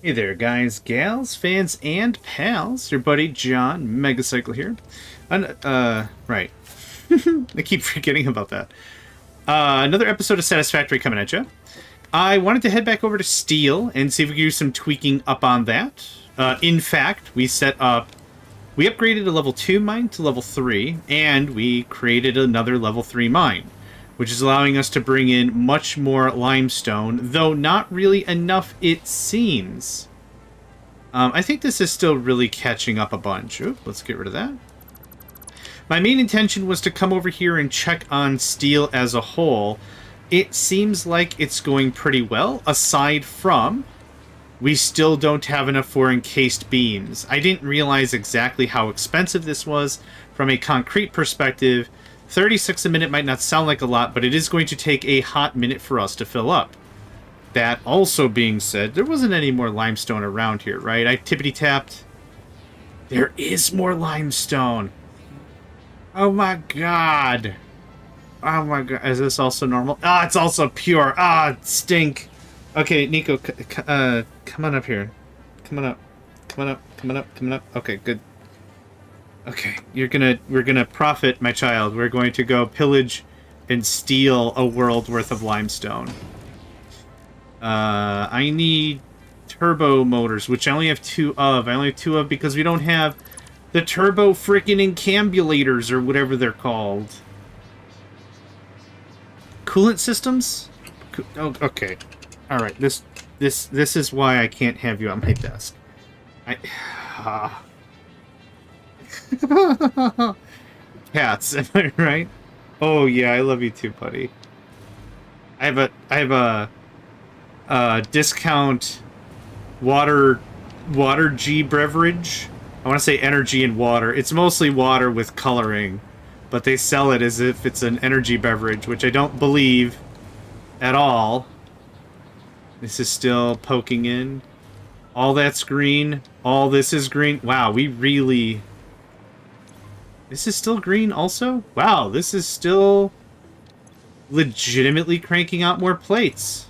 Hey there, guys, gals, fans, and pals. Your buddy John Megacycle here. Right. I keep forgetting about that. Another episode of Satisfactory coming at you. I wanted to head back over to Steel and see if we could do some tweaking up on that. In fact, we upgraded a level 2 mine to level 3, and we created another level 3 mine, which is allowing us to bring in much more limestone, though not really enough, it seems. I think this is still really catching up a bunch. Oop, let's get rid of that. My main intention was to come over here and check on steel as a whole. It seems like it's going pretty well, aside from we still don't have enough for encased beams. I didn't realize exactly how expensive this was from a concrete perspective. 36 a minute might not sound like a lot, but it is going to take a hot minute for us to fill up. That also being said, there wasn't any more limestone around here, right? I tippity-tapped. There is more limestone. Oh my god. Oh my god. Is this also normal? Ah, it's also pure. Ah, stink. Okay, Nico, come on up here. Come on up. Come on up. Come on up. Come on up. Okay, good. Okay, we're gonna profit, my child. We're going to go pillage and steal a world worth of limestone. I need turbo motors, which I only have two of. I only have two of because we don't have the turbo freaking encambulators or whatever they're called. Coolant systems? Oh, okay. All right. This is why I can't have you on my desk. Cats, am I right? Oh yeah, I love you too, buddy. I have a discount water G beverage. I want to say energy and water. It's mostly water with coloring, but they sell it as if it's an energy beverage, which I don't believe at all. This is still poking in. All that's green. All this is green. Wow, we really... This is still green also? Wow, this is still legitimately cranking out more plates.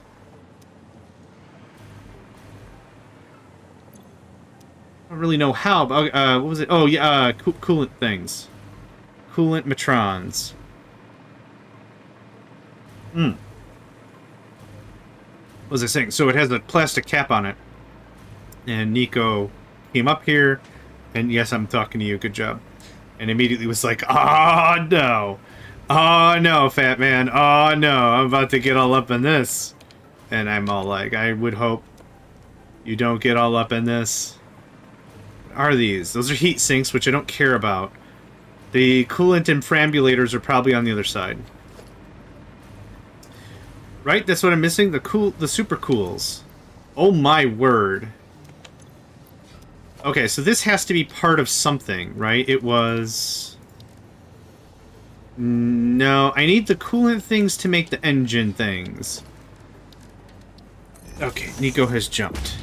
I don't really know how, but what was it? Oh, yeah, coolant things. Coolant matrons. What was I saying? So it has a plastic cap on it. And Nico came up here, and yes, I'm talking to you, good job. And immediately was like, oh no. Oh no, fat man. Oh no, I'm about to get all up in this. And I'm all like, I would hope you don't get all up in this. Are these? Those are heat sinks, which I don't care about. The coolant and perambulators are probably on the other side. Right? That's what I'm missing? The super cools. Oh my word. Okay, so this has to be part of something, right? It was... No, I need the coolant things to make the engine things. Okay, Nico has jumped.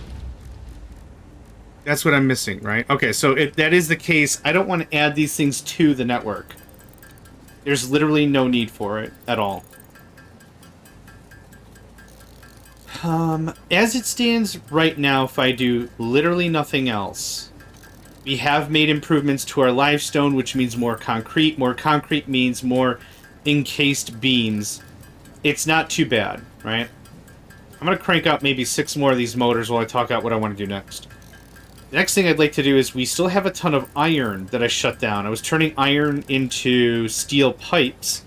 That's what I'm missing, right? Okay, so if that is the case, I don't want to add these things to the network. There's literally no need for it at all. As it stands right now, if I do literally nothing else, we have made improvements to our limestone, which means more concrete. More concrete means more encased beams. It's not too bad, right? I'm going to crank out maybe 6 more of these motors while I talk out what I want to do next. The next thing I'd like to do is we still have a ton of iron that I shut down. I was turning iron into steel pipes,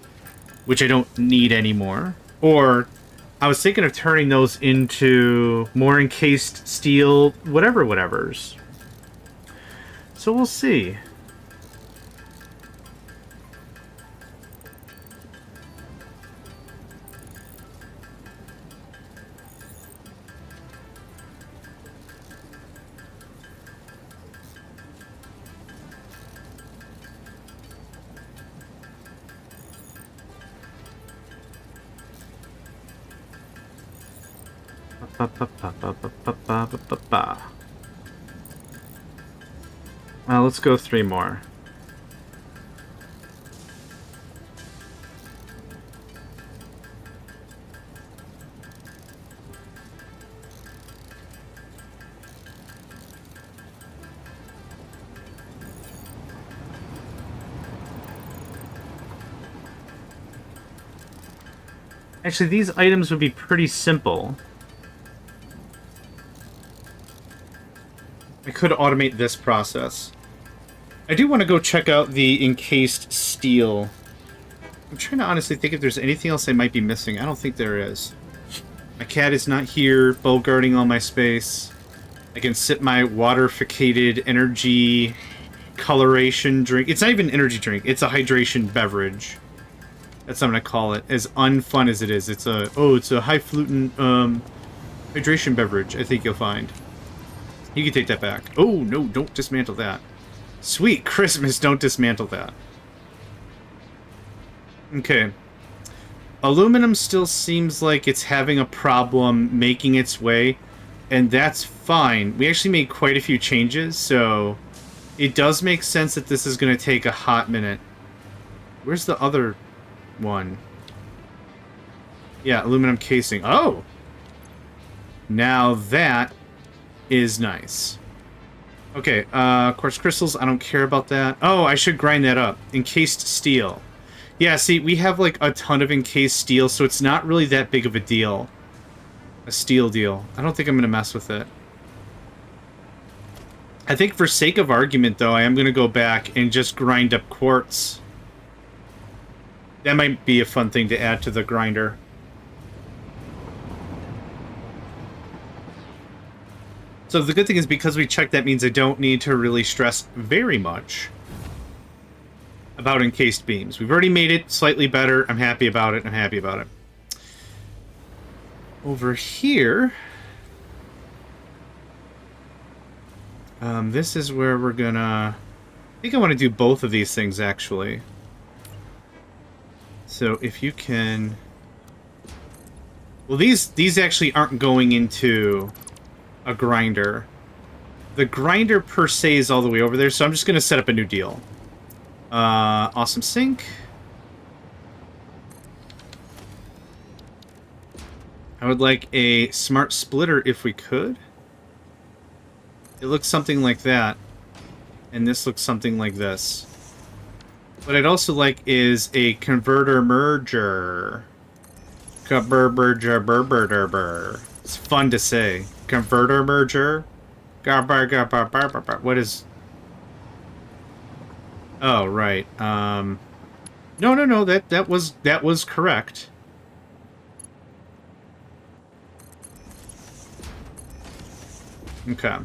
which I don't need anymore. Or I was thinking of turning those into more encased steel whatevers. So we'll see. Let's go 3 more. Actually, these items would be pretty simple. I could automate this process. I do want to go check out the encased steel. I'm trying to honestly think if there's anything else I might be missing. I don't think there is. My cat is not here, bow guarding all my space. I can sip my waterificated energy coloration drink. It's not even an energy drink. It's a hydration beverage. That's what I'm going to call it. As unfun as it is. It's a highfalutin hydration beverage, I think you'll find. You can take that back. Oh, no, don't dismantle that. Sweet Christmas, don't dismantle that. Okay. Aluminum still seems like it's having a problem making its way, and that's fine. We actually made quite a few changes, so it does make sense that this is going to take a hot minute. Where's the other one? Yeah, aluminum casing. Oh! Now that is nice. Okay, quartz crystals, I don't care about that. Oh, I should grind that up. Encased steel. Yeah, see, we have like a ton of encased steel, so it's not really that big of a deal. A steel deal. I don't think I'm going to mess with it. I think for sake of argument, though, I am going to go back and just grind up quartz. That might be a fun thing to add to the grinder. So the good thing is because we checked, that means I don't need to really stress very much about encased beams. We've already made it slightly better. I'm happy about it. I'm happy about it. Over here, this is where we're gonna... I think I want to do both of these things, actually. So if you can... Well, these actually aren't going into a grinder. The grinder per se is all the way over there, so I'm just going to set up a new deal. Awesome sink. I would like a smart splitter if we could. It looks something like that. And this looks something like this. What I'd also like is a converter merger. It's fun to say. Converter merger. What is... Oh, right. No, that was correct. Okay.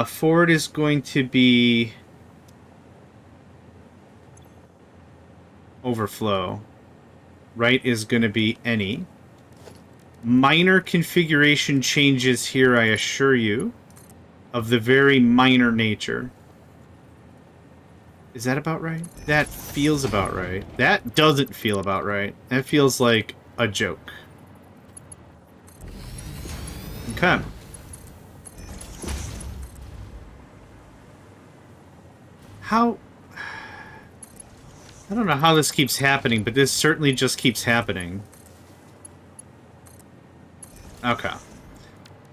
Forward is going to be overflow. Right is going to be any. Minor configuration changes here, I assure you, of the very minor nature. Is that about right? That feels about right. That doesn't feel about right. That feels like a joke. Okay. How... I don't know how this keeps happening, but this certainly just keeps happening. Okay.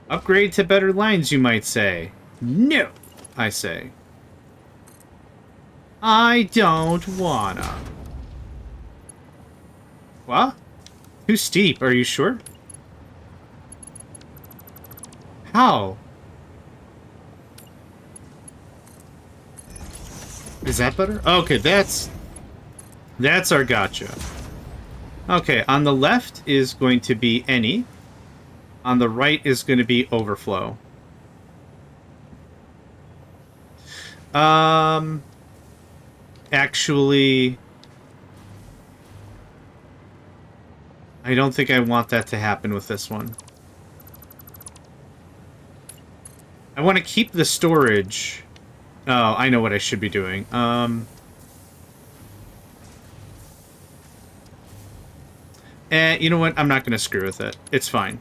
Upgrade to better lines, you might say. No, I say. I don't wanna. What? Too steep, are you sure? How? Is that better? Okay, that's our gotcha. Okay, on the left is going to be any. On the right is going to be overflow. Actually, I don't think I want that to happen with this one. I want to keep the storage. Oh, I know what I should be doing. You know what? I'm not going to screw with it. It's fine.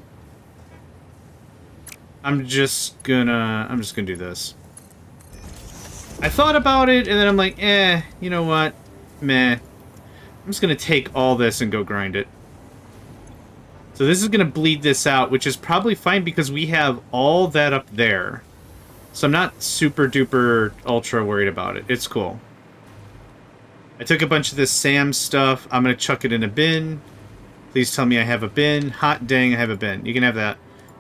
I'm just gonna do this. I thought about it, and then I'm like, you know what? Meh. I'm just gonna take all this and go grind it. So this is gonna bleed this out, which is probably fine because we have all that up there. So I'm not super duper ultra worried about it. It's cool. I took a bunch of this Sam stuff. I'm going to chuck it in a bin. Please tell me I have a bin. Hot dang, I have a bin. You can have that.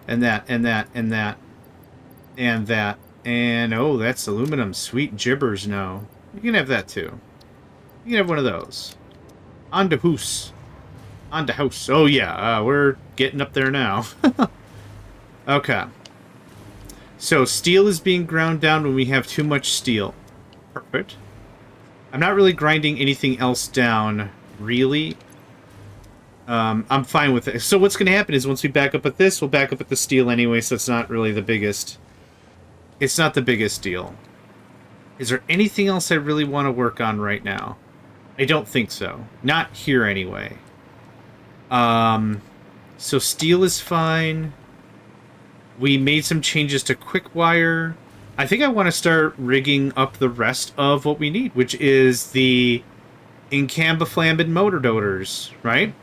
And that, and that, and that. And that. And, oh, that's aluminum. Sweet gibbers, no. You can have that, too. You can have one of those. On to hoose. On to house. Oh, yeah, we're getting up there now. Okay. So, steel is being ground down when we have too much steel. Perfect. I'm not really grinding anything else down, really. I'm fine with it. So what's going to happen is once we back up at this, we'll back up at the steel anyway, so it's not really the biggest... It's not the biggest deal. Is there anything else I really want to work on right now? I don't think so. Not here, anyway. So steel is fine. We made some changes to quick wire. I think I want to start rigging up the rest of what we need, which is the incambiflambid motor dotors, right?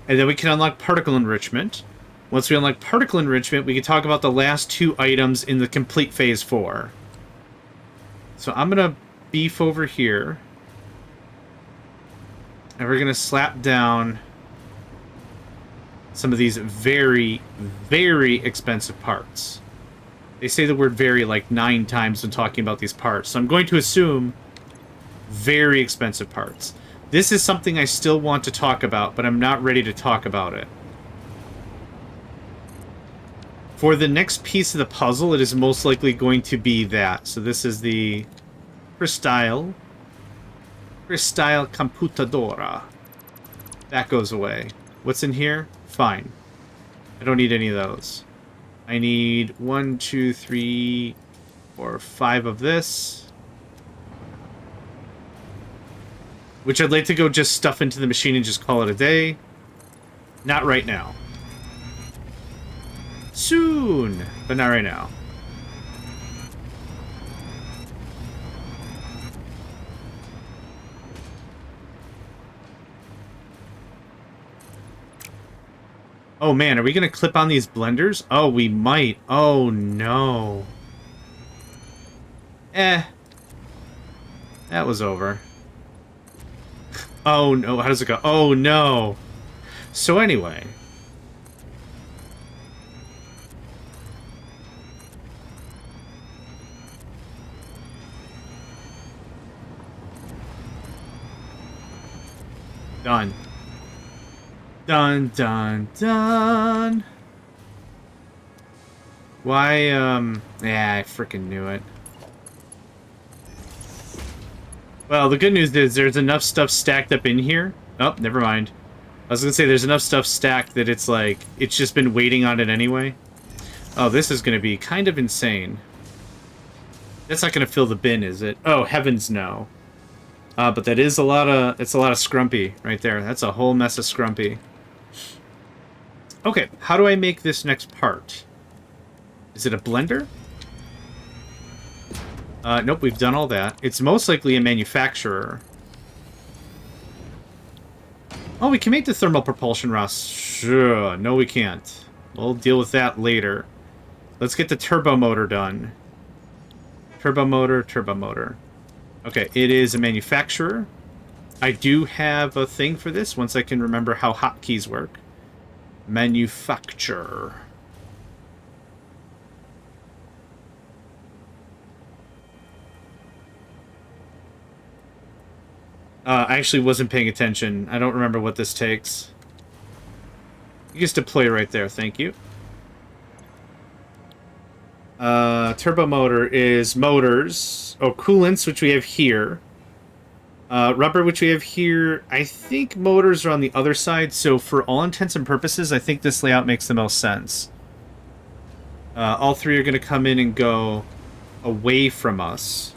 And then we can unlock particle enrichment. Once we unlock particle enrichment, we can talk about the last 2 items in the complete phase 4. So I'm going to beef over here. And we're going to slap down some of these very, very expensive parts. They say the word very like 9 times when talking about these parts. So I'm going to assume very expensive parts. This is something I still want to talk about, but I'm not ready to talk about it. For the next piece of the puzzle, it is most likely going to be that. So this is the Cristile Computadora. That goes away. What's in here? Fine. I don't need any of those. I need 1, 2, 3, 4, 5 of this. Which I'd like to go just stuff into the machine and just call it a day. Not right now. Soon, but not right now. Oh man, are we gonna clip on these blenders? Oh, we might. Oh no. That was over. Oh no, how does it go? Oh no. So anyway. Done. Dun, dun, dun. Why, yeah, I freaking knew it. Well, the good news is there's enough stuff stacked up in here. Oh, never mind. I was gonna say there's enough stuff stacked that it's like, it's just been waiting on it anyway. Oh, this is gonna be kind of insane. That's not gonna fill the bin, is it? Oh, heavens no. But that is a lot of, it's a lot of scrumpy right there. That's a whole mess of scrumpy. Okay, how do I make this next part? Is it a blender? Nope, we've done all that. It's most likely a manufacturer. Oh, we can make the thermal propulsion rod. Sure, no we can't. We'll deal with that later. Let's get the turbo motor done. Turbo motor, turbo motor. Okay, it is a manufacturer. I do have a thing for this once I can remember how hotkeys work. Manufacture. I actually wasn't paying attention. I don't remember what this takes. You just deploy right there, thank you. Turbo motor is motors. Oh, coolants, which we have here. Rubber, which we have here. I think motors are on the other side, so for all intents and purposes, I think this layout makes the most sense. All 3 are going to come in and go away from us.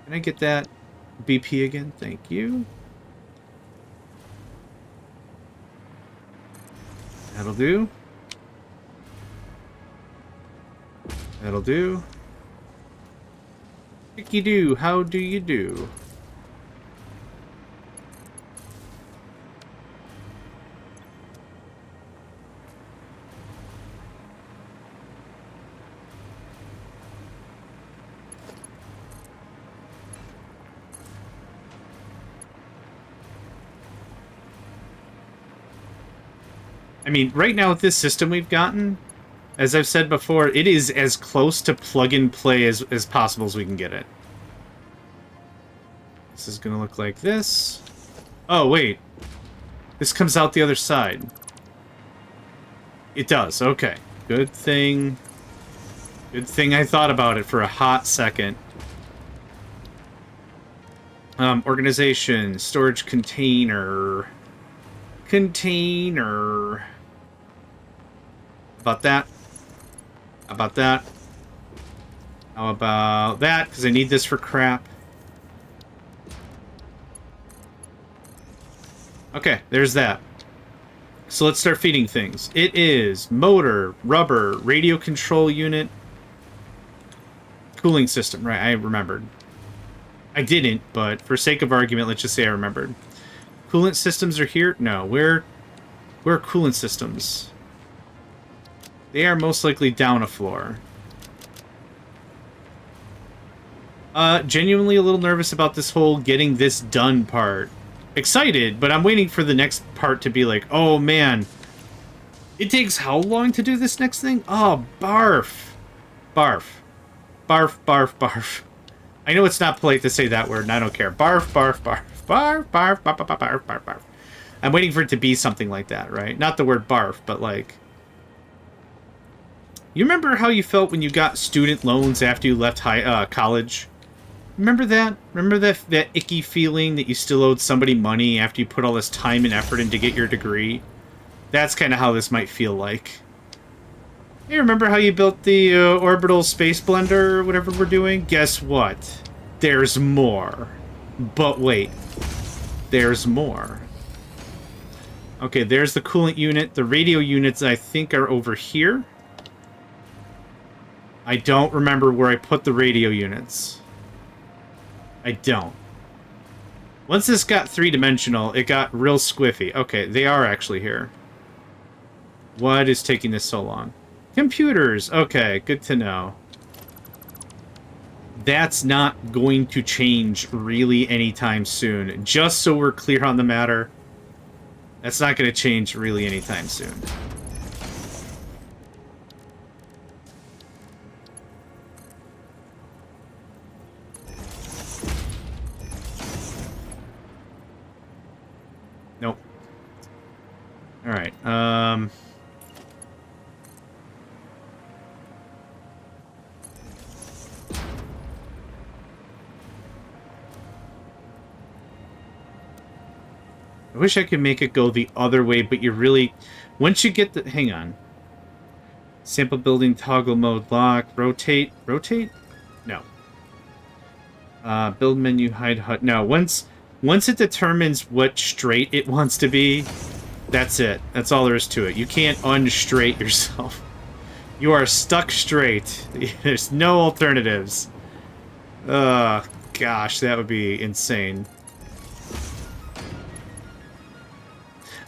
Can I get that BP again? Thank you. That'll do. That'll do. Dicky-doo, how do you do? I mean, right now with this system we've gotten, as I've said before, it is as close to plug-and-play as possible as we can get it. This is going to look like this. Oh, wait. This comes out the other side. It does, okay. Good thing... Good thing I thought about it for a hot second. Organization, storage container. Container. About that. How about that? How about that? Because I need this for crap. Okay, there's that. So let's start feeding things. It is motor, rubber, radio control unit, cooling system. Right, I remembered. I didn't, but for sake of argument, let's just say I remembered. Coolant systems are here? No, where are coolant systems? They are most likely down a floor. Genuinely a little nervous about this whole getting this done part. Excited, but I'm waiting for the next part to be like, oh man, it takes how long to do this next thing? Oh, barf. Barf. Barf, barf, barf. I know it's not polite to say that word, and I don't care. Barf, barf, barf. Barf, barf, barf, barf, barf, barf, barf. I'm waiting for it to be something like that, right? Not the word barf, but like... You remember how you felt when you got student loans after you left college? Remember that? Remember that icky feeling that you still owed somebody money after you put all this time and effort in to get your degree? That's kind of how this might feel like. Hey, remember how you built the orbital space blender or whatever we're doing? Guess what? There's more. But wait. There's more. Okay, there's the coolant unit. The radio units, I think, are over here. I don't remember where I put the radio units. I don't. Once this got three-dimensional, it got real squiffy. Okay, they are actually here. What is taking this so long? Computers! Okay, good to know. That's not going to change really anytime soon. Just so we're clear on the matter, that's not going to change really anytime soon. Nope. Alright, I wish I could make it go the other way, but you really... Once you get the... Hang on. Sample building, toggle mode, lock, rotate. Rotate? No. Build menu, hide HUD. No, once it determines what straight it wants to be, that's it. That's all there is to it. You can't unstraight yourself. You are stuck straight. There's no alternatives. Gosh, that would be insane.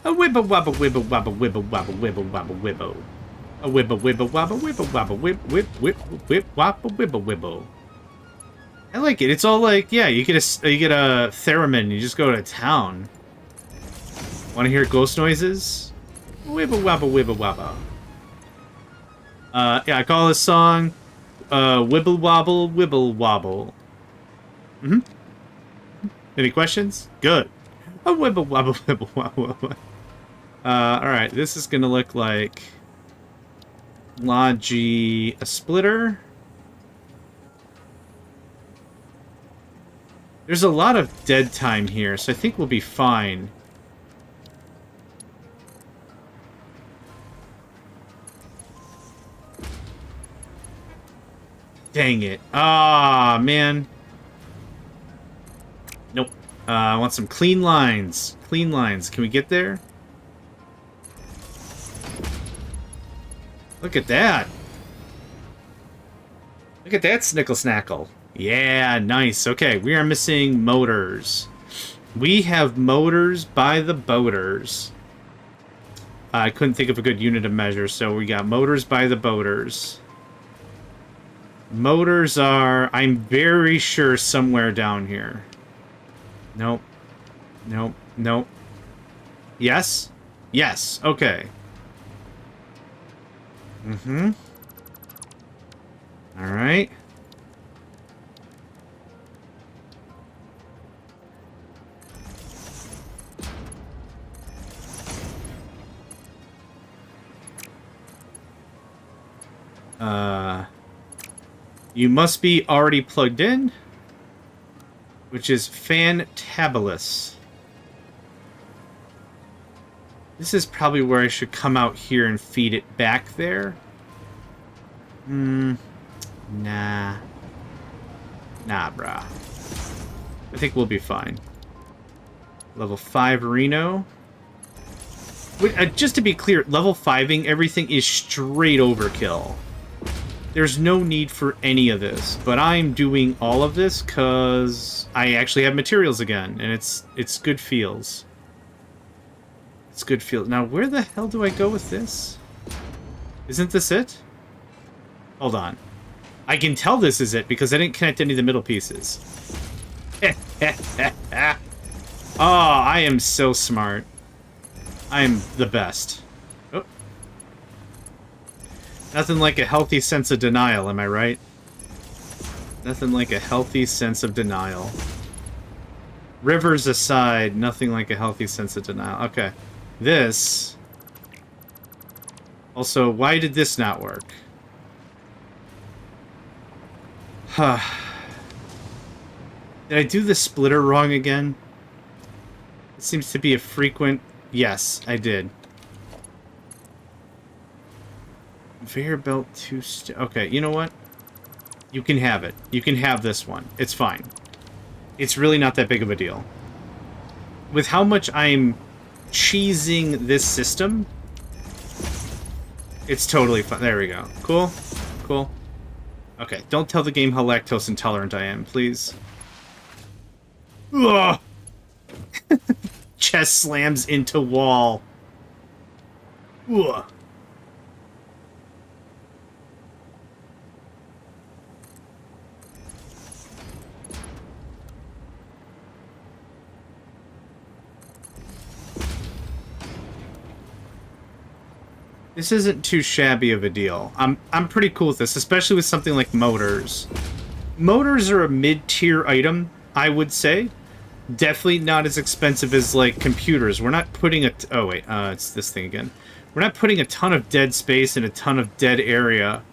A wibble wobble wibble wobble wibble wobble wibble wobble wibble. A wibble wibble wobble wibble wobble whip whip whip whip wobble wibble wibble. I like it. It's all like, yeah, you get a theremin, you just go to town. Want to hear ghost noises? Wibble wobble wibble wobble. Yeah, I call this song Wibble Wobble Wibble Wobble. Any questions? Good. A wibble wobble wibble wobble. Alright, this is gonna look like Logi a splitter. There's a lot of dead time here, so I think we'll be fine. Dang it. Ah, man. Nope. I want some clean lines. Clean lines. Can we get there? Look at that. Look at that snickle snackle. Yeah, nice. Okay, we are missing motors. We have motors by the boaters. I couldn't think of a good unit of measure, so we got motors by the boaters. Motors are, I'm very sure, somewhere down here. Nope. Nope. Nope. Yes? Yes. Okay. Mm-hmm. All right. You must be already plugged in, which is fantabulous. This is probably where I should come out here and feed it back there. Nah. Nah, brah. I think we'll be fine. Level 5 Reno. Wait, just to be clear, level 5ing everything is straight overkill. There's no need for any of this, but I'm doing all of this because I actually have materials again, and it's good feels. It's good feels. Now, where the hell do I go with this? Isn't this it? Hold on. I can tell this is it because I didn't connect any of the middle pieces. Oh, I am so smart. I am the best. Oh. Nothing like a healthy sense of denial, am I right? Nothing like a healthy sense of denial. Rivers aside, nothing like a healthy sense of denial. Okay. This... Also, why did this not work? Huh. Did I do the splitter wrong again? It seems to be a frequent... Yes, I did. Conveyor belt 2... Okay, you know what? You can have it. You can have this one. It's fine. It's really not that big of a deal. With how much I'm cheesing this system, it's totally fine. There we go. Cool. Cool. Okay, don't tell the game how lactose intolerant I am, please. Ugh! Chest slams into wall. Ugh. This isn't too shabby of a deal. I'm pretty cool with this, especially with something like motors. Motors are a mid-tier item, I would say. Definitely not as expensive as, like, computers. We're not putting a... Oh, wait. It's this thing again. We're not putting a ton of dead space and a ton of dead area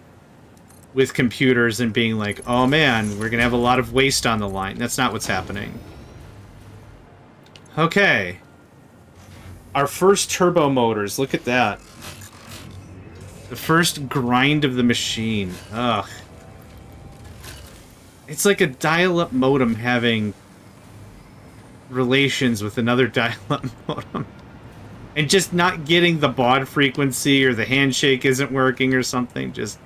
with computers and being like, oh, man, we're going to have a lot of waste on the line. That's not what's happening. Okay. Our first turbo motors. Look at that. The first grind of the machine. Ugh. It's like a dial-up modem having relations with another dial-up modem. And just not getting the baud frequency or the handshake isn't working or something. Just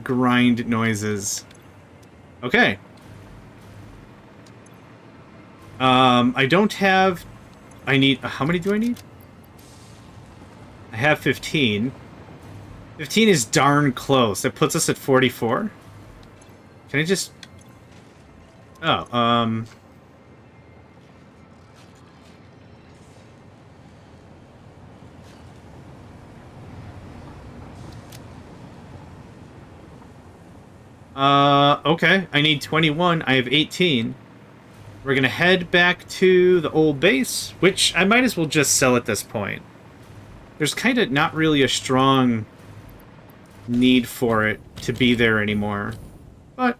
grind noises. Okay. I don't have... I need... How many do I need? I have 15. 15 is darn close. That puts us at 44. Can I just... Oh, okay. I need 21. I have 18. We're gonna head back to the old base, which I might as well just sell at this point. There's kind of not really a strong need for it to be there anymore. But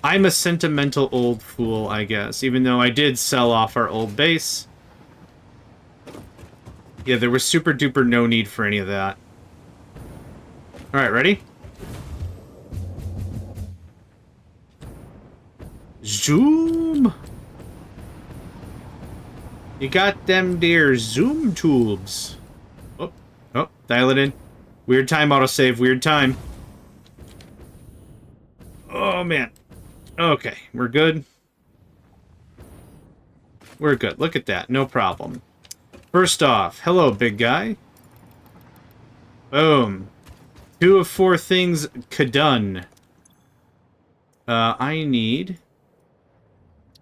I'm a sentimental old fool, I guess, even though I did sell off our old base. Yeah, there was super duper no need for any of that. Alright, ready? Zoom! You got them dear zoom tubes. Oh, dial it in. Weird time, autosave. Weird time. Oh, man. Okay, we're good. We're good. Look at that. No problem. First off, hello, big guy. Boom. 2 of 4 things done. I need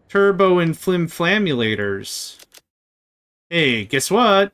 turbo and flamulators. Hey, guess what?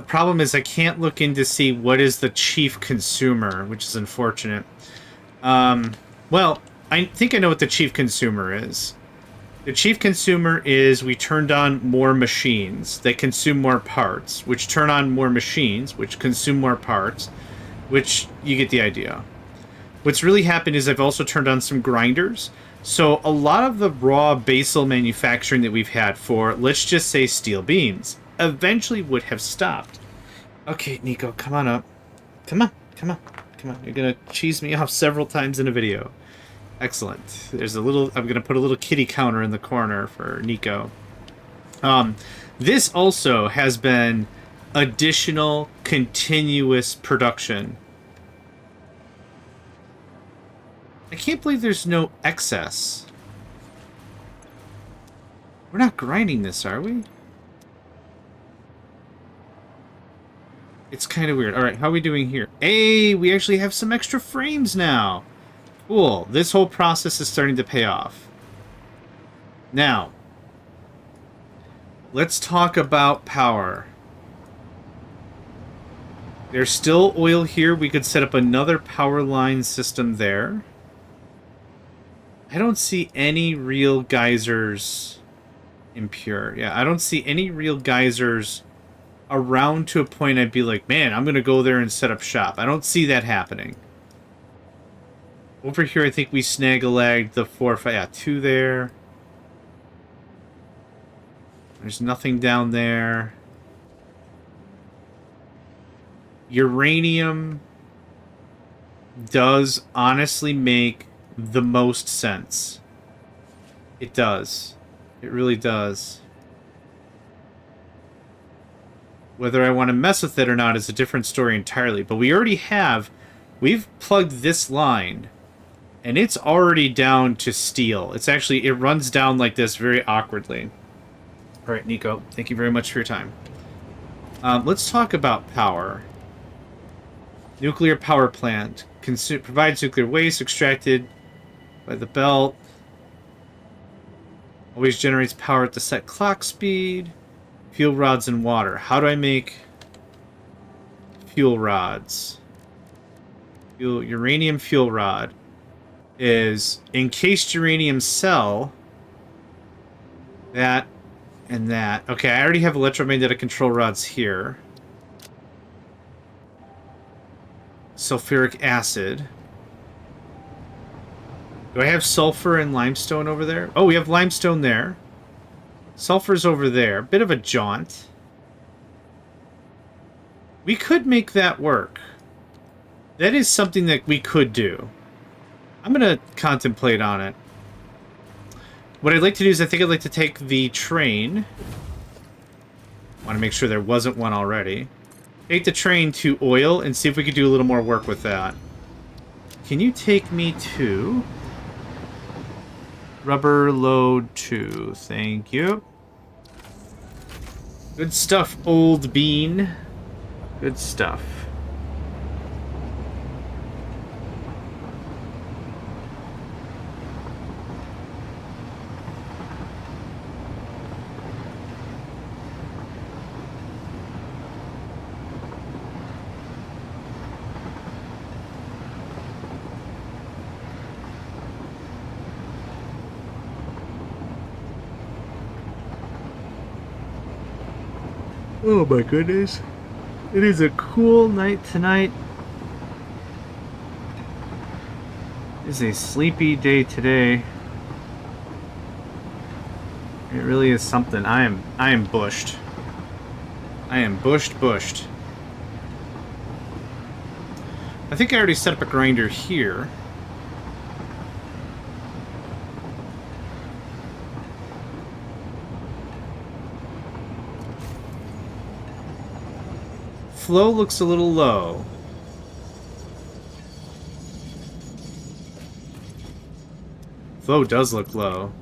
The problem is I can't look in to see what is the chief consumer, which is unfortunate. Well, I think I know what the chief consumer is. The chief consumer is we turned on more machines that consume more parts, which turn on more machines, which consume more parts, which you get the idea. What's really happened is I've also turned on some grinders. So a lot of the raw basal manufacturing that we've had for, let's just say, steel beams, eventually would have stopped. Okay, Nico, come on up. Come on, come on, come on. You're gonna cheese me off several times in a video. Excellent. There's a little, I'm gonna put a little kitty counter in the corner for Nico. This also has been additional continuous production. I can't believe there's no excess. We're not grinding this, are we? It's kind of weird. Alright, how are we doing here? Hey, we actually have some extra frames now. Cool. This whole process is starting to pay off. Now, let's talk about power. There's still oil here. We could set up another power line system there. I don't see any real geysers impure. Yeah, I don't see any real geysers around to a point I'd be like, man, I'm going to go there and set up shop. I don't see that happening. Over here, I think we snag-a-lagged the 4 or 5. Yeah, 2 there. There's nothing down there. Uranium does honestly make the most sense. It does. It really does. Whether I want to mess with it or not is a different story entirely. But we already have... We've plugged this line, and it's already down to steel. It's actually... It runs down like this very awkwardly. Alright, Nico. Thank you very much for your time. Let's talk about power. Nuclear power plant. Provides nuclear waste extracted by the belt. Always generates power at the set clock speed. Fuel rods and water. How do I make fuel rods? Uranium fuel rod is encased uranium cell. That and that. Okay, I already have electromagnetic control rods here. Sulfuric acid. Do I have sulfur and limestone over there? Oh, we have limestone there. Sulfur's over there. Bit of a jaunt. We could make that work. That is something that we could do. I'm going to contemplate on it. What I'd like to do is I think I'd like to take the train. Want to make sure there wasn't one already. Take the train to oil and see if we could do a little more work with that. Can you take me to... Rubber load 2. Thank you. Good stuff, old bean. Good stuff. Oh my goodness. It is a cool night tonight. It is a sleepy day today. It really is something. I am bushed. I am bushed. I think I already set up a grinder here. Flow looks a little low. Flow does look low.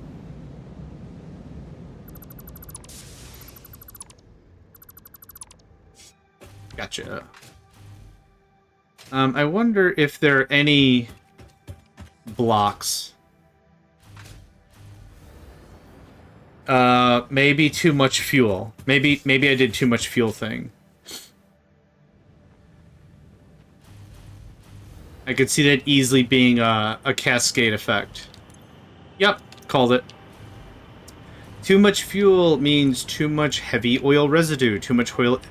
Gotcha. I wonder if there are any blocks. Maybe too much fuel. Maybe I did too much fuel thing. I could see that easily being a cascade effect. Yep, called it. Too much fuel means too much heavy oil residue. Too much heavy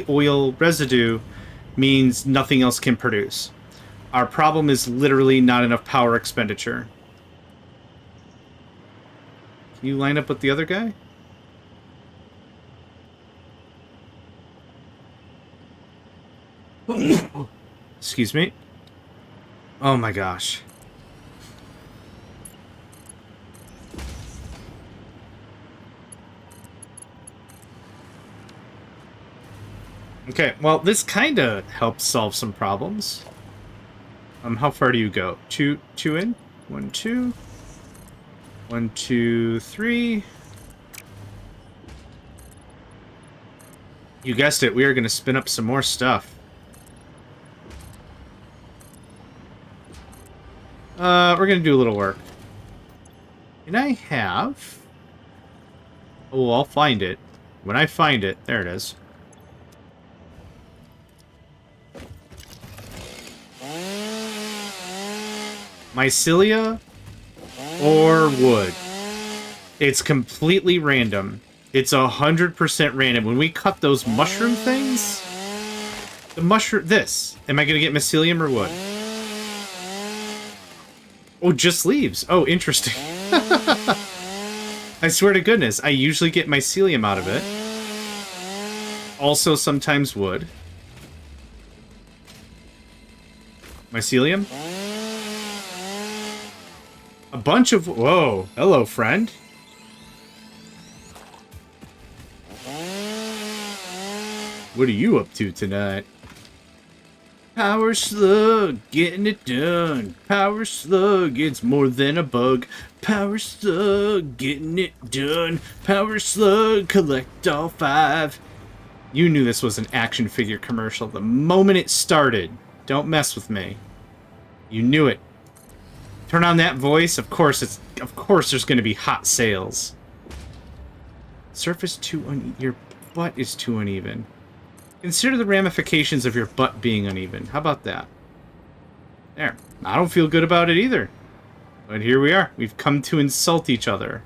oil residue means nothing else can produce. Our problem is literally not enough power expenditure. Can you line up with the other guy? Excuse me. Oh my gosh. Okay, well, this kind of helps solve some problems. How far do you go? Two in? 1, 2. 1, 2, 3. You guessed it, we are going to spin up some more stuff. We're going to do a little work. Can I have... Oh, I'll find it. When I find it, there it is. Mycelia or wood. It's completely random. It's 100% random. When we cut those mushroom things, the mushroom, am I going to get mycelium or wood? Oh, just leaves. Oh, interesting. I swear to goodness, I usually get mycelium out of it. Also, sometimes wood. Mycelium? A bunch of... Whoa. Hello, friend. What are you up to tonight? Power Slug, getting it done. Power Slug, it's more than a bug. Power Slug, getting it done. Power Slug, collect all 5. You knew this was an action figure commercial the moment it started. Don't mess with me. You knew it. Turn on that voice. Of course there's going to be hot sales. Surface too uneven. Your butt is too uneven. Consider the ramifications of your butt being uneven. How about that? There. I don't feel good about it either. But here we are. We've come to insult each other.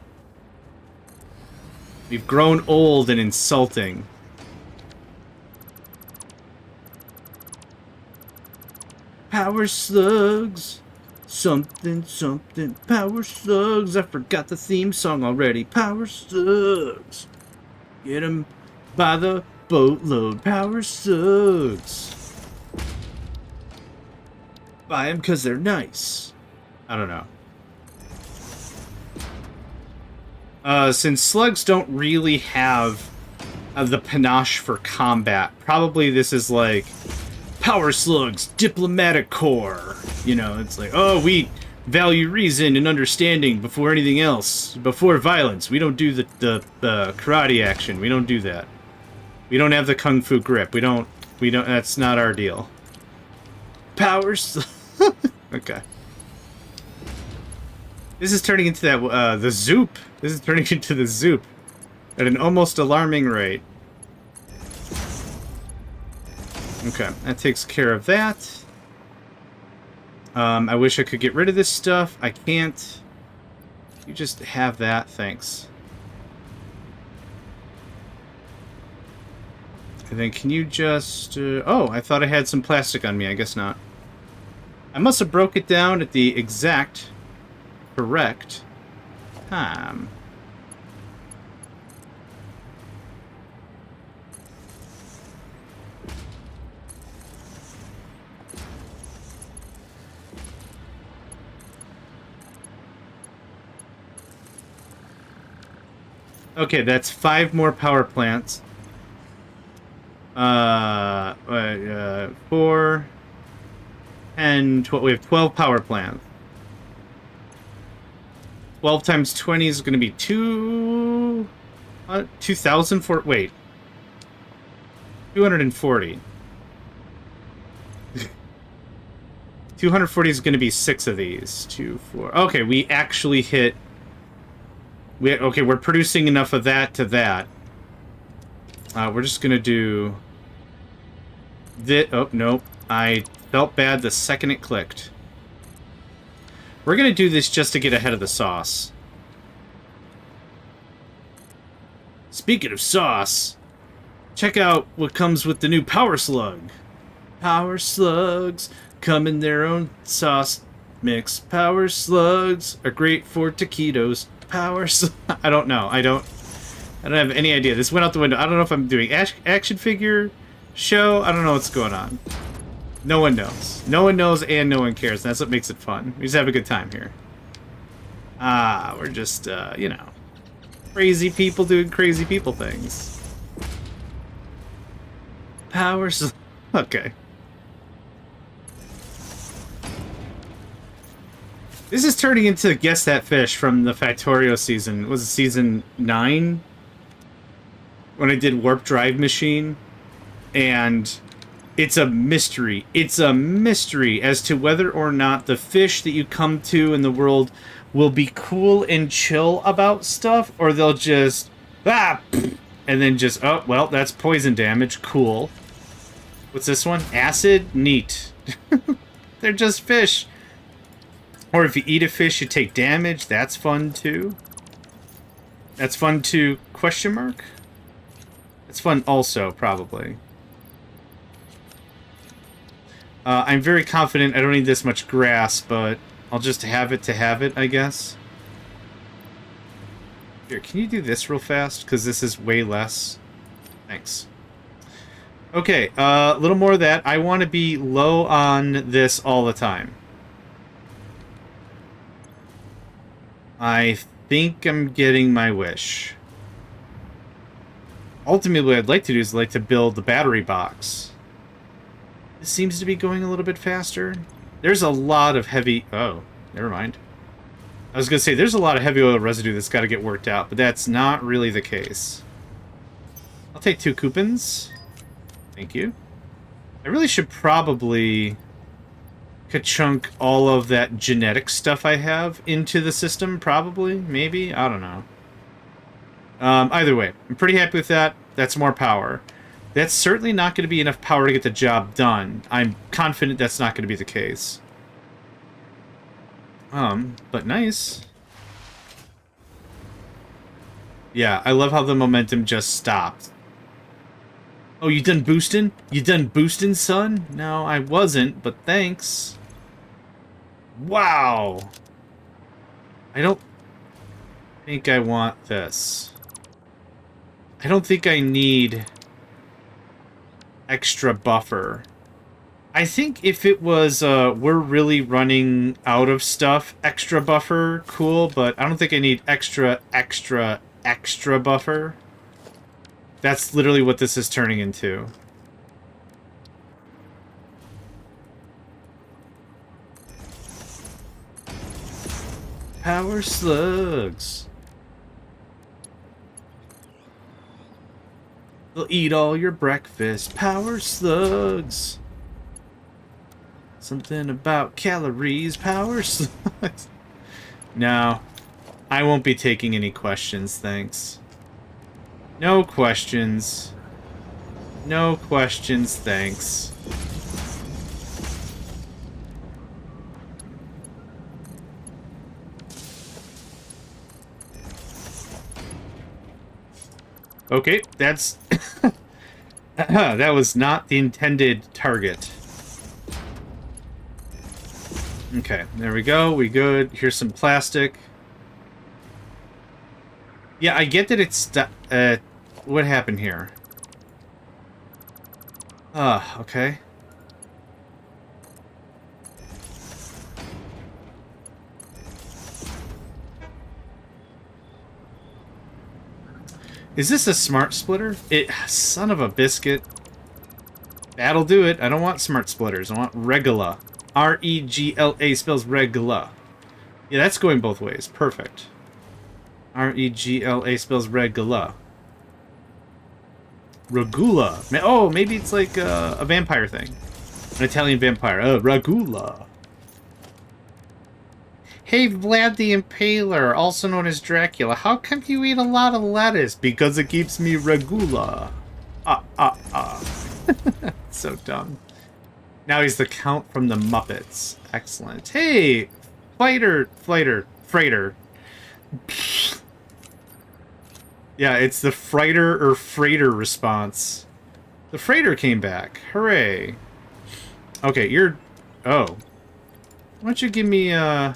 We've grown old and insulting. Power Slugs. Something, something. Power Slugs. I forgot the theme song already. Power Slugs. Get 'em by the boatload. Power Slugs. Buy them because they're nice. I don't know. Since slugs don't really have the panache for combat, probably this is like Power Slugs, Diplomatic Corps. You know, it's like, oh, we value reason and understanding before anything else. Before violence. We don't do the karate action. We don't do that. We don't have the kung fu grip. We don't, that's not our deal. Power Slugs. Okay. This is turning into that, the Zoop. This is turning into the Zoop at an almost alarming rate. Okay, that takes care of that. I wish I could get rid of this stuff. I can't. You just have that, thanks. And then can you just... oh, I thought I had some plastic on me. I guess not. I must have broke it down at the exact correct time. Okay, that's 5 more power plants. 4, 10, 12. We have 12 power plants. 12 times 20 is going to be 2,000 for... Wait. 240. 240 is going to be 6 of these. 2, 4. Okay, we actually hit... Okay, we're producing enough of that to that. We're just going to do... Oh, nope. I felt bad the second it clicked. We're gonna do this just to get ahead of the sauce. Speaking of sauce, check out what comes with the new Power Slug. Power Slugs come in their own sauce mix. Power Slugs are great for taquitos. I don't know. I don't have any idea. This went out the window. I don't know if I'm doing action figure show. I don't know what's going on. No one knows. No one knows and no one cares. That's what makes it fun. We just have a good time here. We're just, you know, crazy people doing crazy people things. Powers. Okay. This is turning into Guess That Fish from the Factorio season. Was it season 9? When I did Warp Drive Machine. And it's a mystery. It's a mystery as to whether or not the fish that you come to in the world will be cool and chill about stuff, or they'll just, and then just, oh, well, that's poison damage. Cool. What's this one? Acid? Neat. They're just fish. Or if you eat a fish, you take damage. That's fun, too. That's fun, too, question mark? That's fun also, probably. I'm very confident I don't need this much grass, but I'll just have it to have it, I guess. Here, can you do this real fast? Because this is way less. Thanks. Okay, a little more of that. I want to be low on this all the time. I think I'm getting my wish. Ultimately, what I'd like to do is I'd like to build the battery box. This seems to be going a little bit faster. There's a lot of heavy... Oh, never mind. I was going to say, there's a lot of heavy oil residue that's got to get worked out, but that's not really the case. I'll take 2 coupons. Thank you. I really should probably ka-chunk all of that genetic stuff I have into the system, probably, maybe, I don't know. Either way, I'm pretty happy with that. That's more power. That's certainly not going to be enough power to get the job done. I'm confident that's not going to be the case. But nice. Yeah, I love how the momentum just stopped. Oh, you done boosting? You done boosting, son? No, I wasn't, but thanks. Wow. I don't think I want this. I don't think I need extra buffer. I think if it was, we're really running out of stuff, extra buffer, cool, but I don't think I need extra buffer. That's literally what this is turning into. Power slugs. They'll eat all your breakfast. Power slugs. Something about calories. Power slugs. No. I won't be taking any questions, thanks. No questions. No questions, thanks. Okay, that's... that was not the intended target. Okay, there we go. We good. Here's some plastic. Yeah, I get that it's... what happened here? Okay. Is this a smart splitter? Son of a biscuit. That'll do it. I don't want smart splitters. I want regula. R-E-G-L-A spells regula. Yeah, that's going both ways. Perfect. R-E-G-L-A spells regula. Regula. Oh, maybe it's like a vampire thing. An Italian vampire. Oh, regula. Hey, Vlad the Impaler, also known as Dracula, how come you eat a lot of lettuce? Because it keeps me regula. So dumb. Now he's the Count from the Muppets. Excellent. Hey, freighter. Yeah, it's the Frighter or Freighter response. The freighter came back. Hooray. Okay, you're... Oh. Why don't you give me, Can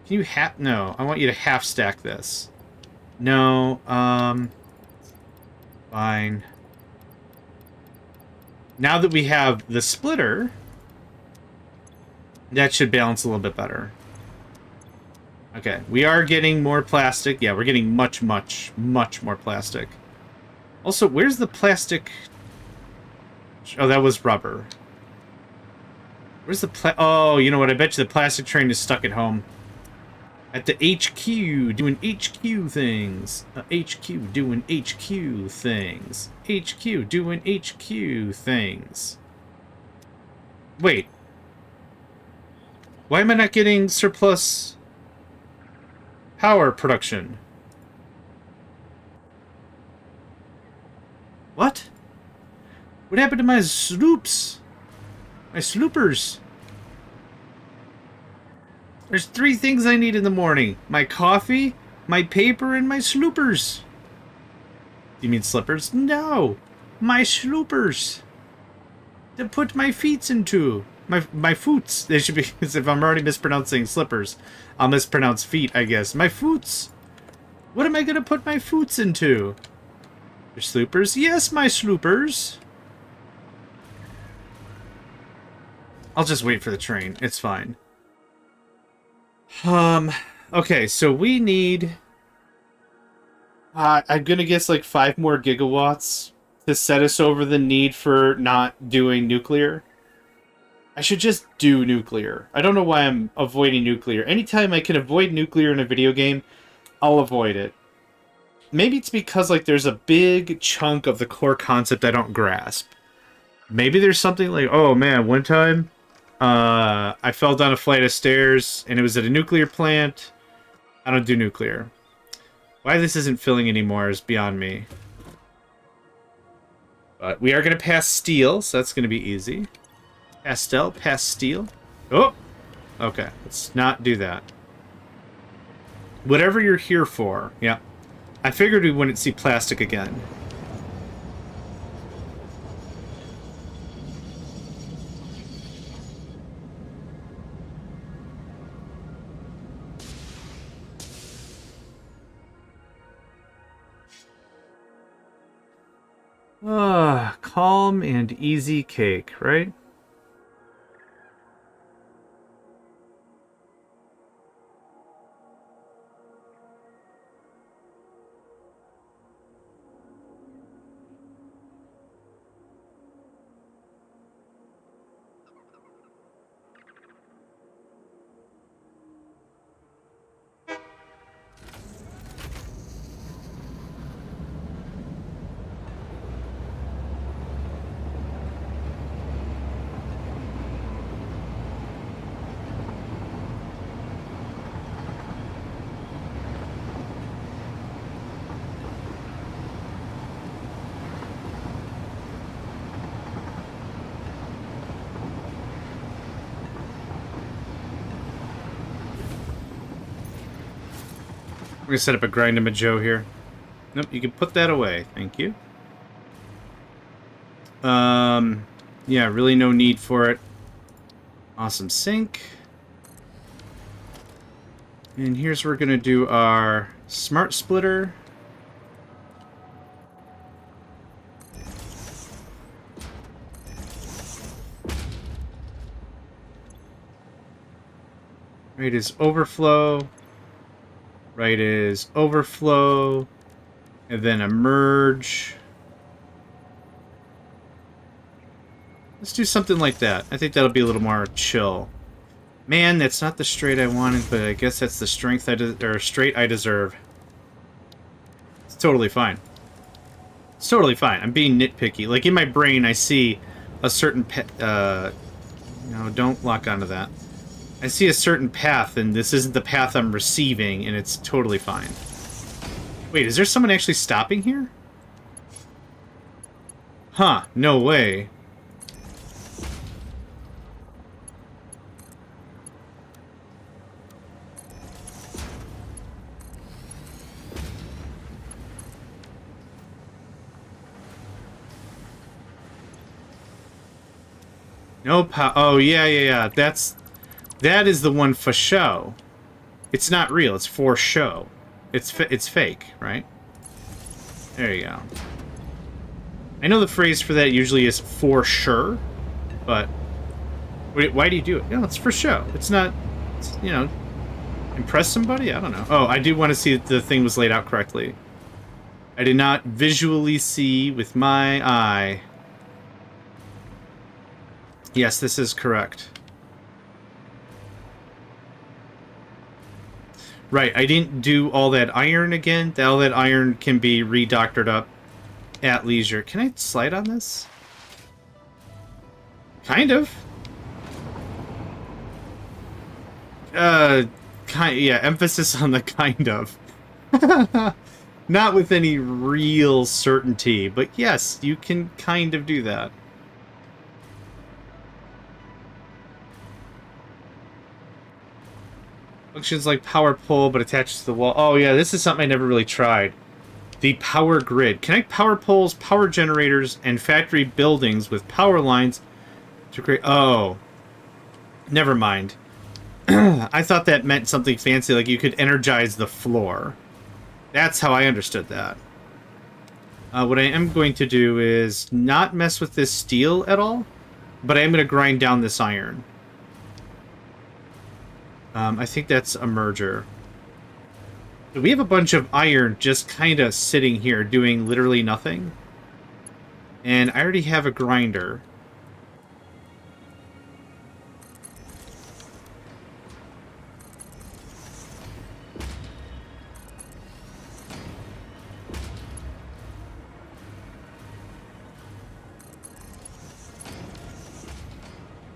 you No, I want you to half stack this. No, Fine. Now that we have the splitter, that should balance a little bit better. Okay, we are getting more plastic. Yeah, we're getting much more plastic. Also, where's the plastic? Oh, that was rubber. Where's the Oh, you know what? I bet you the plastic train is stuck at home. At the HQ, doing HQ things. HQ doing HQ things. HQ doing HQ things. Wait. Why am I not getting surplus power production? What? What happened to my sloops? My sloopers? There's 3 things I need in the morning. My coffee, my paper, and my sloopers. You mean slippers? No! My sloopers! To put my feet into. My foots. They should be, because if I'm already mispronouncing slippers, I'll mispronounce feet, I guess. My foots! What am I gonna put my foots into? Your sloopers? Yes, my sloopers! I'll just wait for the train. It's fine. Okay, so we need... I'm gonna guess like 5 more gigawatts to set us over the need for not doing nuclear. I should just do nuclear. I don't know why I'm avoiding nuclear. Anytime I can avoid nuclear in a video game, I'll avoid it. Maybe it's because like there's a big chunk of the core concept I don't grasp. Maybe there's something like, oh man, one time I fell down a flight of stairs and it was at a nuclear plant. I don't do nuclear. Why this isn't filling anymore is beyond me. But we are going to pass steel, so that's going to be easy. Pastel, pass steel. Oh! Okay, let's not do that. Whatever you're here for. Yeah. I figured we wouldn't see plastic again. Calm and easy cake, right? We're gonna set up a Grind-a-Joe here. Nope, you can put that away. Thank you. Yeah, really no need for it. Awesome sink. And here's where we're gonna do our smart splitter. Right is overflow. Right is overflow. And then a merge. Let's do something like that. I think that'll be a little more chill. Man, that's not the straight I wanted, but I guess that's the strength straight I deserve. It's totally fine. It's totally fine. I'm being nitpicky. Like, in my brain, I see a certain... no, don't lock onto that. I see a certain path, and this isn't the path I'm receiving, and it's totally fine. Wait, is there someone actually stopping here? Huh, no way. No power. Oh, yeah. That is the one for show. It's not real. It's for show. It's fake, right? There you go. I know the phrase for that usually is for sure, but why do you do it? You know, it's for show. It's not, you know, impress somebody? I don't know. Oh, I do want to see that the thing was laid out correctly. I did not visually see with my eye. Yes, this is correct. Right, I didn't do all that iron again. All that iron can be redoctored up at leisure. Can I slide on this? Kind of. Yeah, emphasis on the kind of. Not with any real certainty, but yes, you can kind of do that. Functions like power pole, but attaches to the wall. Oh yeah, this is something I never really tried. The power grid. Connect power poles, power generators, and factory buildings with power lines to create... Oh. Never mind. I thought that meant something fancy, like you could energize the floor. That's how I understood that. What I am going to do is not mess with this steel at all, but I am going to grind down this iron. I think that's a merger. So we have a bunch of iron just kind of sitting here doing literally nothing. And I already have a grinder.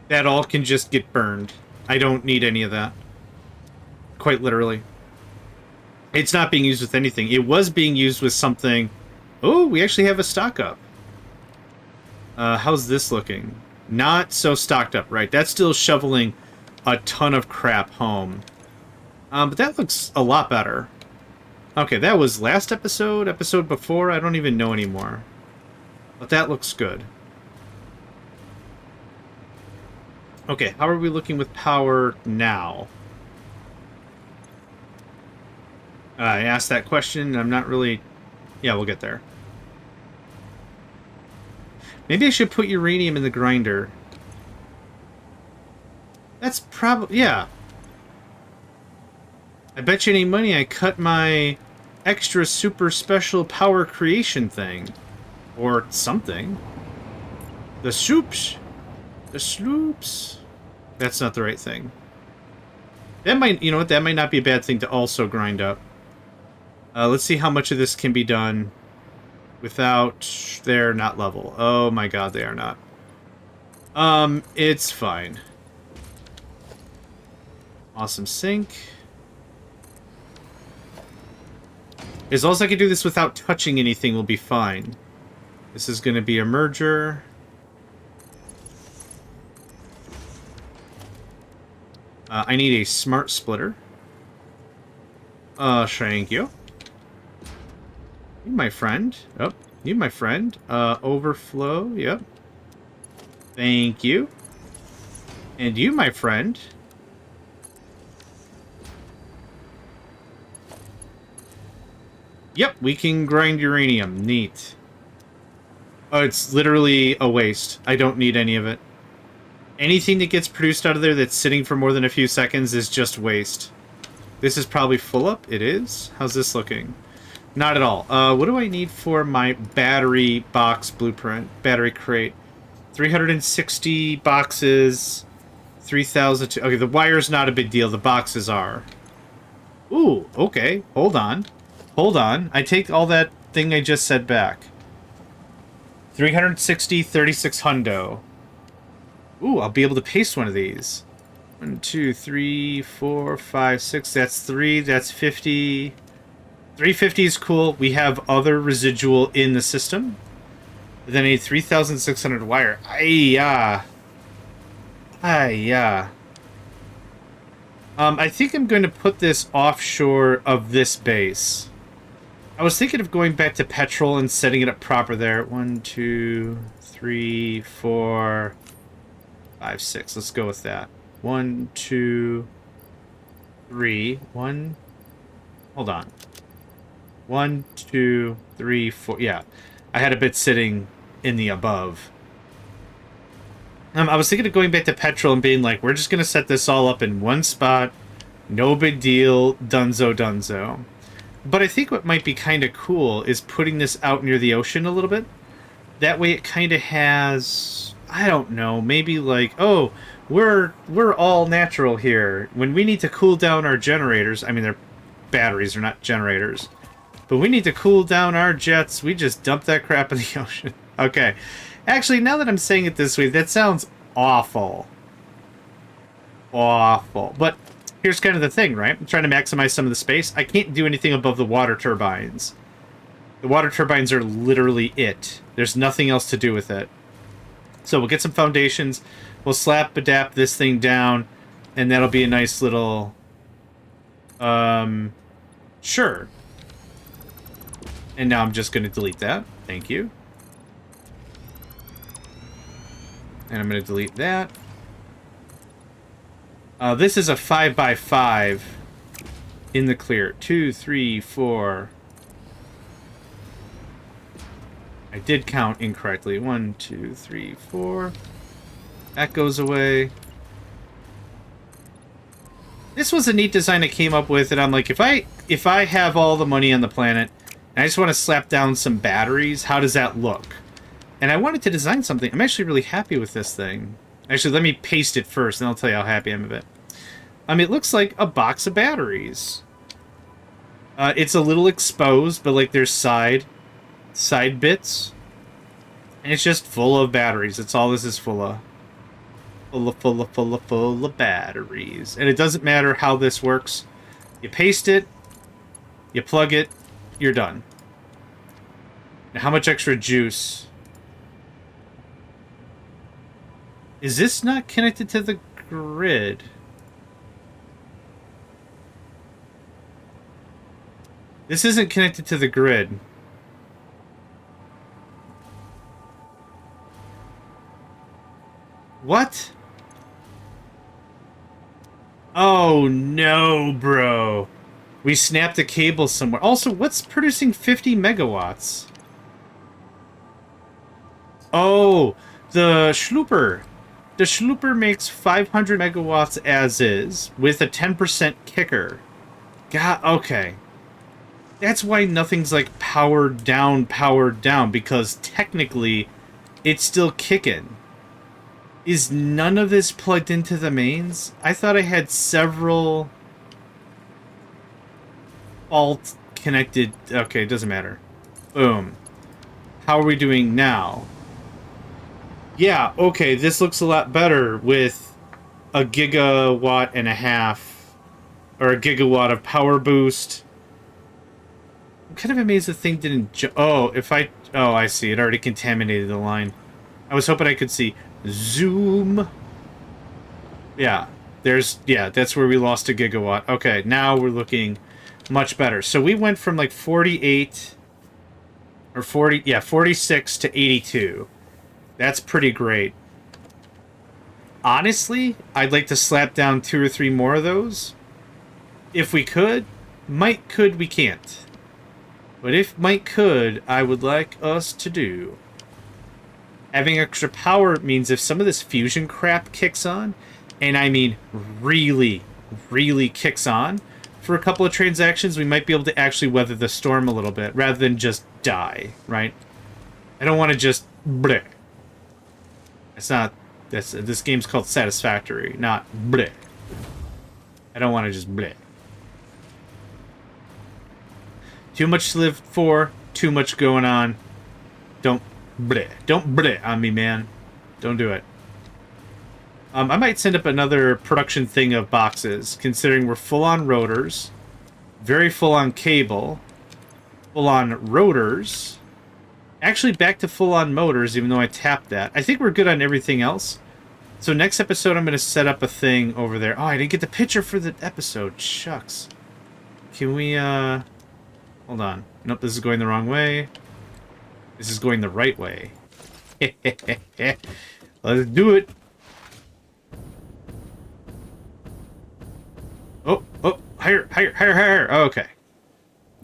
That all can just get burned. I don't need any of that. Quite literally. It's not being used with anything. It was being used with something... Oh, we actually have a stock up. How's this looking? Not so stocked up, right? That's still shoveling a ton of crap home. But that looks a lot better. Okay, that was last episode, episode before, I don't even know anymore. But that looks good. Okay, how are we looking with power now? I asked that question, I'm not really... Yeah, we'll get there. Maybe I should put uranium in the grinder. That's probably... Yeah. I bet you any money I cut my extra super special power creation thing. Or something. The soups. The sloops. That's not the right thing. That might... You know what? That might not be a bad thing to also grind up. Let's see how much of this can be done without... They're not level. Oh my god, they are not. It's fine. Awesome sink. As long as I can do this without touching anything, we'll be fine. This is going to be a merger. I need a smart splitter. Thank you. You, my friend. Oh, you, my friend. Overflow. Yep. Thank you. And you, my friend. Yep, we can grind uranium. Neat. Oh, it's literally a waste. I don't need any of it. Anything that gets produced out of there that's sitting for more than a few seconds is just waste. This is probably full up. It is. How's this looking? Not at all. What do I need for my battery box blueprint? Battery crate. 360 boxes. 3,000... Okay, the wire's not a big deal. The boxes are. Ooh, okay. Hold on. Hold on. I take all that thing I just said back. 360, 36 hundo. Ooh, I'll be able to paste one of these. 1, 2, 3, 4, 5, 6. That's 3. That's 50. 350 is cool. We have other residual in the system. Then a 3,600 wire. Ay-ya. Ay-ya. I think I'm going to put this offshore of this base. I was thinking of going back to petrol and setting it up proper there. 1, 2, 3, 4... 5, 6. Let's go with that. 1, 2, 3. 1. Hold on. 1, 2, 3, 4. Yeah. I had a bit sitting in the above. I was thinking of going back to petrol and being like, we're just going to set this all up in one spot. No big deal. Dunzo, dunzo. But I think what might be kind of cool is putting this out near the ocean a little bit. That way it kind of has, I don't know, maybe like, oh, we're all natural here. When we need to cool down our generators, I mean, they're batteries, they're not generators. But we need to cool down our jets, we just dump that crap in the ocean. Okay. Actually, now that I'm saying it this way, that sounds awful. Awful. But here's kind of the thing, right? I'm trying to maximize some of the space. I can't do anything above the water turbines. The water turbines are literally it. There's nothing else to do with it. So we'll get some foundations. We'll slap adapt this thing down. And that'll be a nice little... Sure. And now I'm just going to delete that. Thank you. And I'm going to delete that. This is a 5x5 in the clear. 2, 3, 4... I did count incorrectly. 1, 2, 3, 4. That goes away. This was a neat design I came up with, and I'm like, if I have all the money on the planet, and I just want to slap down some batteries, how does that look? And I wanted to design something. I'm actually really happy with this thing. Actually, let me paste it first, and I'll tell you how happy I am with it. It looks like a box of batteries. It's a little exposed, but like there's side bits, and it's just full of batteries. That's all this is full of. Full of batteries. And it doesn't matter how this works. You paste it, you plug it, you're done. Now, how much extra juice? Is this not connected to the grid? This isn't connected to the grid. What? Oh no, bro. We snapped a cable somewhere. Also, what's producing 50 megawatts? Oh, the Schlooper. The Schlooper makes 500 megawatts as is, with a 10% kicker. God, okay. That's why nothing's like powered down, because technically it's still kicking. Is none of this plugged into the mains? I thought I had several alt connected. Okay, it doesn't matter. Boom. How are we doing now? Yeah, okay, this looks a lot better with a gigawatt and a half, or a gigawatt of power boost. I'm kind of amazed the thing didn't oh, I see, it already contaminated the line. I was hoping I could see zoom. Yeah, that's where we lost a gigawatt. Okay, now we're looking much better. So we went from like 48 or 46 to 82. That's pretty great. Honestly, I'd like to slap down 2 or 3 more of those. If we could. Might could, we can't. But if might could, I would like us to do. Having extra power means if some of this fusion crap kicks on, and I mean really, really kicks on, for a couple of transactions, we might be able to actually weather the storm a little bit, rather than just die, right? I don't want to just bleh. It's not... This game's called Satisfactory, not bleh. I don't want to just bleh. Too much to live for, too much going on. Don't bleh on me, man. Don't do it. I might send up another production thing of boxes, considering we're full on rotors, very full on cable, full on rotors, actually back to full on motors, even though I tapped that. I think we're good on everything else. So next episode, I'm going to set up a thing over there. Oh, I didn't get the picture for the episode. Shucks. Can we, hold on. Nope, this is going the wrong way. This is going the right way. Let's do it. Oh, oh, higher, higher, higher, higher. Oh, okay.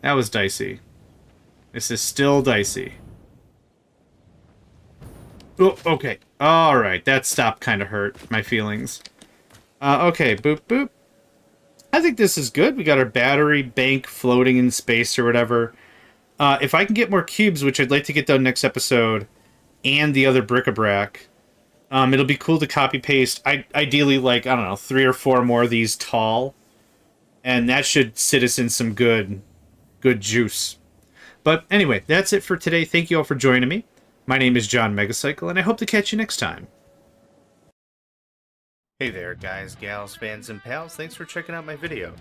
That was dicey. This is still dicey. Oh, okay. Alright, that stop kind of hurt my feelings. Okay, boop, boop. I think this is good. We got our battery bank floating in space or whatever. If I can get more cubes, which I'd like to get done next episode, and the other bric-a-brac, it'll be cool to copy-paste. Ideally, like, I don't know, 3 or 4 more of these tall. And that should sit us in some good juice. But anyway, that's it for today. Thank you all for joining me. My name is JohnMegacycle, and I hope to catch you next time. Hey there, guys, gals, fans, and pals. Thanks for checking out my video.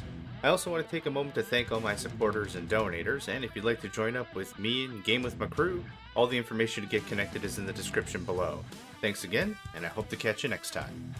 I also want to take a moment to thank all my supporters and donators, and if you'd like to join up with me and game with my crew, all the information to get connected is in the description below. Thanks again, and I hope to catch you next time.